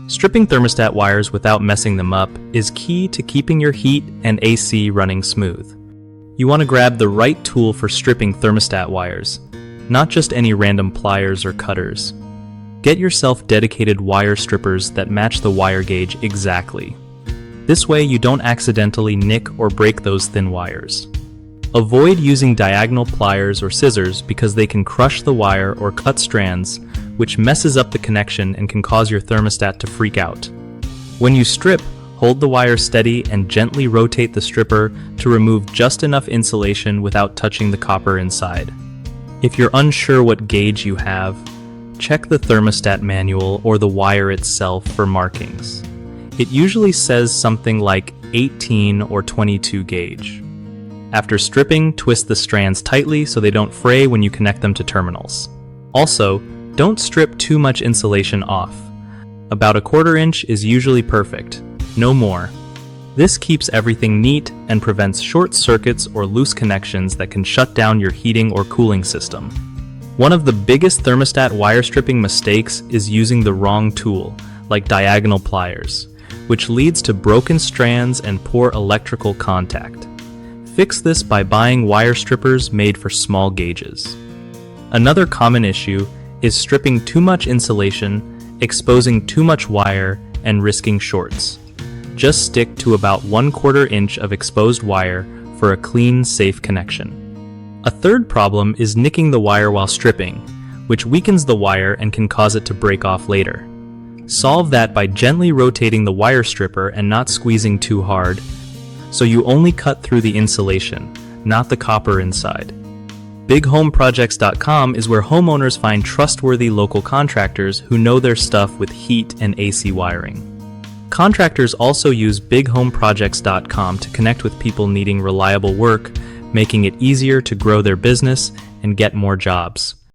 Stripping thermostat wires without messing them up is key to keeping your heat and AC running smooth. You want to grab the right tool for stripping thermostat wires, not just any random pliers or cutters. Get yourself dedicated wire strippers that match the wire gauge exactly. This way you don't accidentally nick or break those thin wires. Avoid using diagonal pliers or scissors because they can crush the wire or cut strands, which messes up the connection and can cause your thermostat to freak out. When you strip, hold the wire steady and gently rotate the stripper to remove just enough insulation without touching the copper inside. If you're unsure what gauge you have, check the thermostat manual or the wire itself for markings. It usually says something like 18 or 22 gauge. After stripping, twist the strands tightly so they don't fray when you connect them to terminals. Also, don't strip too much insulation off. About 1/4 inch is usually perfect, no more. This keeps everything neat and prevents short circuits or loose connections that can shut down your heating or cooling system. One of the biggest thermostat wire stripping mistakes is using the wrong tool, like diagonal pliers, which leads to broken strands and poor electrical contact. Fix this by buying wire strippers made for small gauges. Another common issue is stripping too much insulation, exposing too much wire, and risking shorts. Just stick to about 1/4 inch of exposed wire for a clean, safe connection. A third problem is nicking the wire while stripping, which weakens the wire and can cause it to break off later. Solve that by gently rotating the wire stripper and not squeezing too hard, so you only cut through the insulation, not the copper inside. BigHomeProjects.com is where homeowners find trustworthy local contractors who know their stuff with heat and AC wiring. Contractors also use BigHomeProjects.com to connect with people needing reliable work, making it easier to grow their business and get more jobs.